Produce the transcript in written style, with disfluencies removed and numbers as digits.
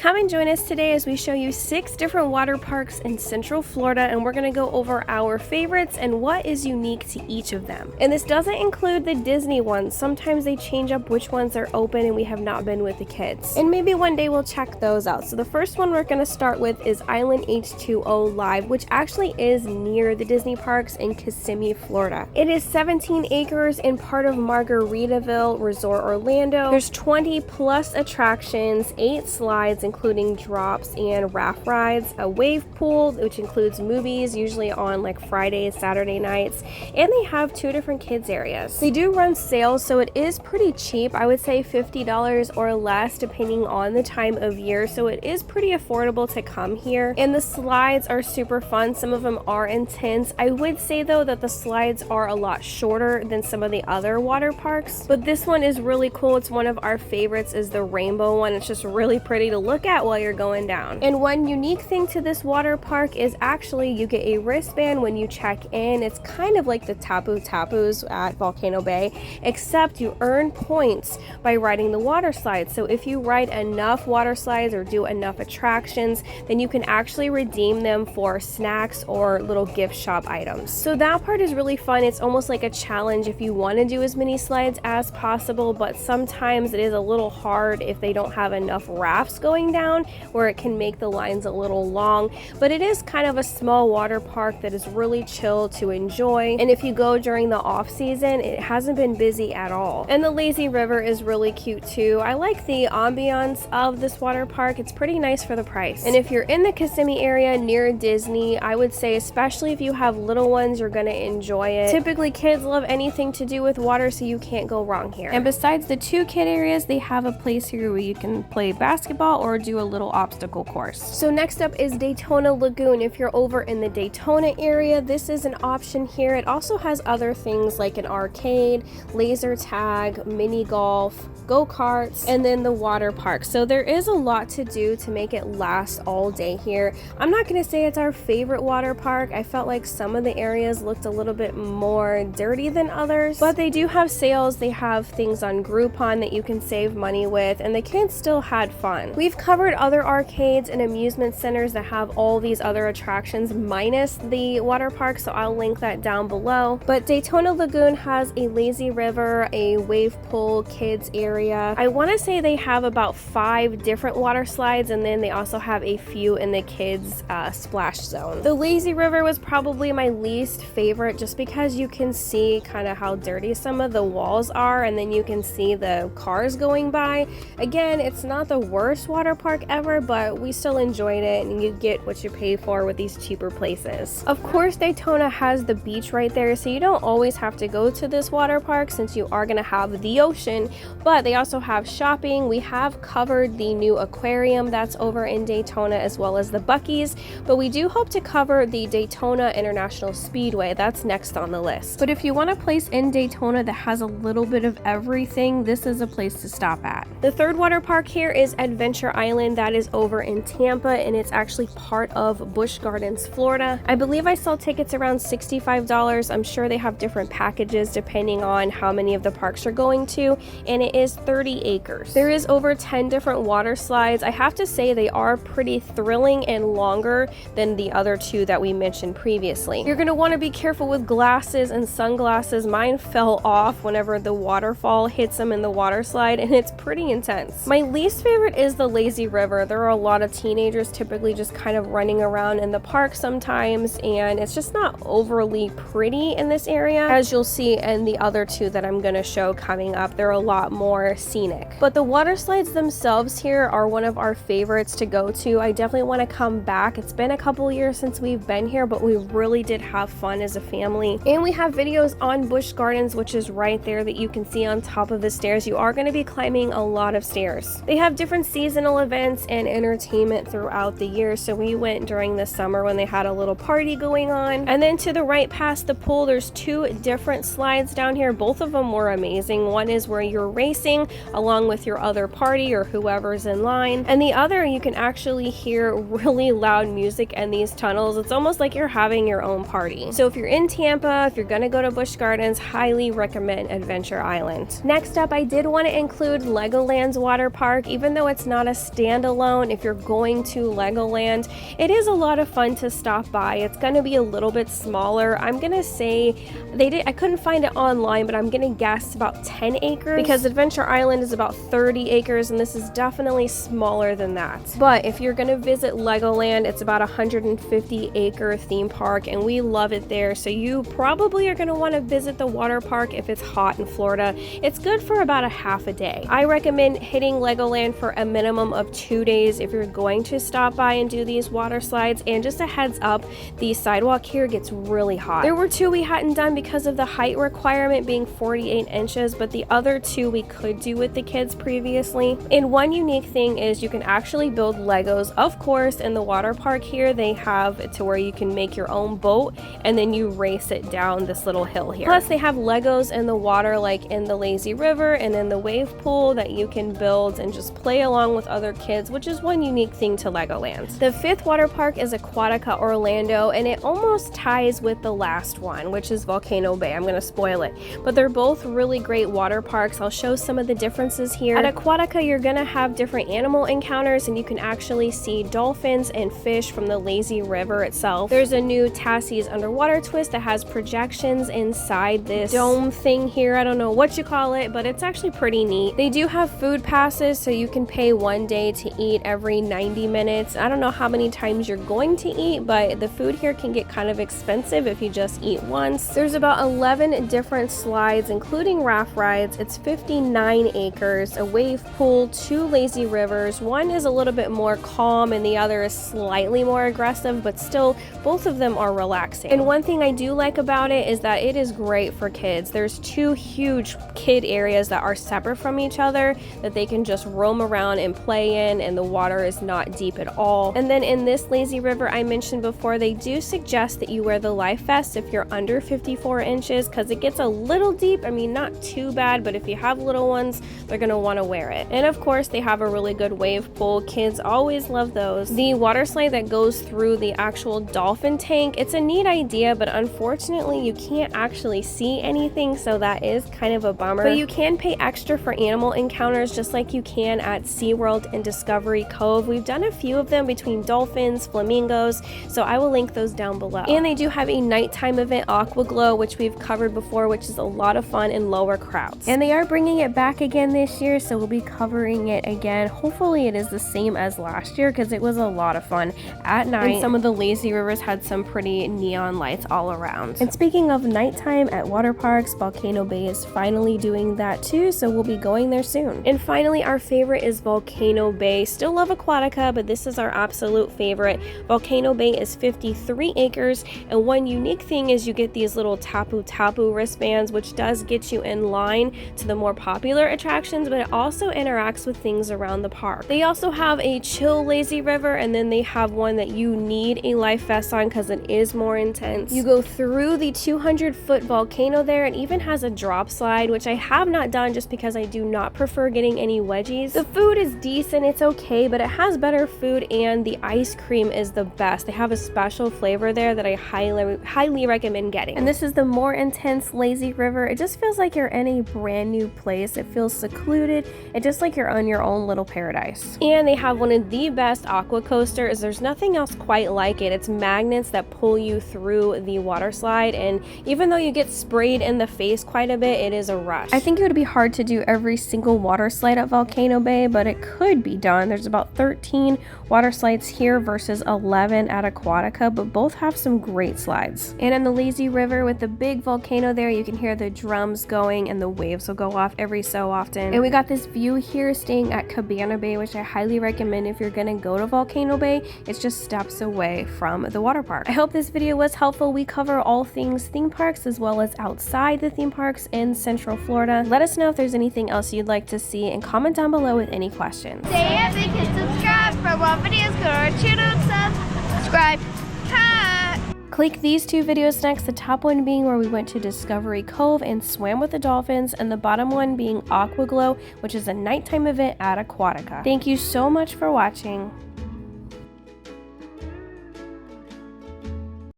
Come and join us today as we show you 6 different water parks in Central Florida, and we're going to go over our favorites and what is unique to each of them. And this doesn't include the Disney ones. Sometimes they change up which ones are open and we have not been with the kids. And maybe one day we'll check those out. So the first one we're going to start with is Island H2O Live, which actually is near the Disney parks in Kissimmee, Florida. It is 17 acres and part of Margaritaville Resort Orlando. There's 20 plus attractions, 8 slides including drops and raft rides, a wave pool which includes movies usually on like Fridays, Saturday nights, and they have 2 different kids areas. They do run sales, so it is pretty cheap. I would say $50 or less depending on the time of year, so it is pretty affordable to come here. And the slides are super fun. Some of them are intense. I would say though that the slides are a lot shorter than some of the other water parks, but this one is really cool. It's one of our favorites, is the rainbow one. It's just really pretty to look at while you're going down. And one unique thing to this water park is actually you get a wristband when you check in. It's kind of like the Tapu Tapus at Volcano Bay, except you earn points by riding the water slides. So if you ride enough water slides or do enough attractions, then you can actually redeem them for snacks or little gift shop items. So that part is really fun. It's almost like a challenge if you want to do as many slides as possible, but sometimes it is a little hard if they don't have enough rafts going down, where it can make the lines a little long. But it is kind of a small water park that is really chill to enjoy, and if you go during the off season, it hasn't been busy at all. And the lazy river is really cute too. I like the ambiance of this water park. It's pretty nice for the price. And if you're in the Kissimmee area near Disney, I would say especially if you have little ones, you're gonna enjoy it. Typically kids love anything to do with water, so you can't go wrong here. And besides the 2 kid areas, they have a place here where you can play basketball or do a little obstacle course. So next up is Daytona Lagoon. If you're over in the Daytona area, this is an option here. It also has other things like an arcade, laser tag, mini golf, go-karts, and then the water park. So there is a lot to do to make it last all day here. I'm not going to say it's our favorite water park. I felt like some of the areas looked a little bit more dirty than others, but they do have sales. They have things on Groupon that you can save money with, and the kids still had fun. We've covered other arcades and amusement centers that have all these other attractions minus the water park, so I'll link that down below. But Daytona Lagoon has a lazy river, a wave pool, kids area. I want to say they have about 5 different water slides, and then they also have a few in the kids splash zone. The lazy river was probably my least favorite, just because you can see kind of how dirty some of the walls are, and then you can see the cars going by. Again, it's not the worst water park ever, but we still enjoyed it, and you get what you pay for with these cheaper places. Of course, Daytona has the beach right there, so you don't always have to go to this water park since you are going to have the ocean, but they also have shopping. We have covered the new aquarium that's over in Daytona, as well as the Bucees, but we do hope to cover the Daytona International Speedway. That's next on the list. But if you want a place in Daytona that has a little bit of everything, this is a place to stop at. The third water park here is Adventure Island. That is over in Tampa, and it's actually part of Busch Gardens, Florida. I believe I saw tickets around $65. I'm sure they have different packages depending on how many of the parks you're going to, and it is 30 acres. There is over 10 different water slides. I have to say they are pretty thrilling and longer than the other 2 that we mentioned previously. You're going to want to be careful with glasses and sunglasses. Mine fell off whenever the waterfall hits them in the water slide, and it's pretty intense. My least favorite is the lazy river. There are a lot of teenagers typically just kind of running around in the park sometimes, and it's just not overly pretty in this area, as you'll see in the other 2 that I'm going to show coming up. They're a lot more scenic. But the water slides themselves here are one of our favorites to go to. I definitely want to come back. It's been a couple years since we've been here, but we really did have fun as a family. And we have videos on Busch Gardens, which is right there, that you can see on top of the stairs. You are going to be climbing a lot of stairs. They have different seasonal events and entertainment throughout the year, so we went during the summer when they had a little party going on. And then to the right past the pool, there's 2 different slides down here. Both of them were amazing. One is where you're racing along with your other party or whoever's in line, and the other you can actually hear really loud music in these tunnels. It's almost like you're having your own party. So if you're in Tampa, if you're gonna go to Busch Gardens, highly recommend Adventure Island. Next up, I did want to include Legoland's Waterpark. Even though it's not a standalone, if you're going to Legoland, it is a lot of fun to stop by. It's going to be a little bit smaller. I'm going to say I couldn't find it online, but I'm going to guess about 10 acres because Adventure Island is about 30 acres and this is definitely smaller than that. But if you're going to visit Legoland, it's about a 150-acre theme park and we love it there. So you probably are going to want to visit the water park if it's hot in Florida. It's good for about a half a day. I recommend hitting Legoland for a minimum of 2 days if you're going to stop by and do these water slides. And just a heads up, the sidewalk here gets really hot. There were 2 we hadn't done because of the height requirement being 48 inches, but the other 2 we could do with the kids previously. And one unique thing is you can actually build Legos. Of course, in the water park here, they have it to where you can make your own boat and then you race it down this little hill here. Plus, they have Legos in the water, like in the lazy river and in the wave pool, that you can build and just play along with other kids, which is one unique thing to Legoland. The 5th water park is Aquatica Orlando, and it almost ties with the last one, which is Volcano Bay. I'm going to spoil it, but they're both really great water parks. I'll show some of the differences here. At Aquatica, you're going to have different animal encounters and you can actually see dolphins and fish from the lazy river itself. There's a new Tassie's underwater twist that has projections inside this dome thing here. I don't know what you call it, but it's actually pretty neat. They do have food passes, so you can pay 1 day to eat every 90 minutes. I don't know how many times you're going to eat, but the food here can get kind of expensive if you just eat once. There's about 11 different slides, including raft rides. It's 59 acres, a wave pool, 2 lazy rivers. One is a little bit more calm and the other is slightly more aggressive, but still both of them are relaxing. And one thing I do like about it is that it is great for kids. There's 2 huge kid areas that are separate from each other that they can just roam around and play in, and the water is not deep at all. And then in this lazy river I mentioned before, they do suggest that you wear the life vest if you're under 54 inches because it gets a little deep. I mean, not too bad, but if you have little ones, they're going to want to wear it. And of course, they have a really good wave pool. Kids always love those. The water slide that goes through the actual dolphin tank, it's a neat idea, but unfortunately you can't actually see anything, so that is kind of a bummer. But you can pay extra for animal encounters just like you can at SeaWorld and Discovery Cove. We've done a few of them between dolphins, flamingos, so I will link those down below. And they do have a nighttime event, AquaGlow, which we've covered before, which is a lot of fun and lower crowds. And they are bringing it back again this year, so we'll be covering it again. Hopefully it is the same as last year because it was a lot of fun at night. And some of the lazy rivers had some pretty neon lights all around. And speaking of nighttime at water parks, Volcano Bay is finally doing that too, so we'll be going there soon. And finally, our favorite is Volcano Bay. Still love Aquatica, but this is our absolute favorite. Volcano Bay is 53 acres, and one unique thing is you get these little tapu wristbands, which does get you in line to the more popular attractions, but it also interacts with things around the park. They also have a chill lazy river, and then they have one that you need a life vest on because it is more intense. You go through the 200-foot volcano there. It even has a drop slide, which I have not done just because I do not prefer getting any wedgies. The food is decent, it's okay, but it has better food, and the ice cream is the best. They have a special flavor there that I highly recommend getting. And this is the more intense lazy river. It just feels like you're in a brand new place. It feels secluded. It's just like you're on your own little paradise. And they have one of the best aqua coasters. There's nothing else quite like it. It's magnets that pull you through the water slide, and even though you get sprayed in the face quite a bit, it is a rush. I think it would be hard to do every single water slide at Volcano Bay, but it could be done. There's about 13 water slides here versus 11 at Aquatica, but both have some great slides. And in the lazy river with the big volcano there, you can hear the drums going and the waves will go off every so often. And we got this view here staying at Cabana Bay, which I highly recommend if you're gonna go to Volcano Bay. It's just steps away from the water park. I hope this video was helpful. We cover all things theme parks as well as outside the theme parks in Central Florida. Let us know if there's anything else you'd like to see and comment down below with any questions. Stay up and hit subscribe for more videos. Go to our channel, subscribe. Hi. Click these 2 videos next, the top one being where we went to Discovery Cove and swam with the dolphins, and the bottom one being AquaGlow, which is a nighttime event at Aquatica. Thank you so much for watching.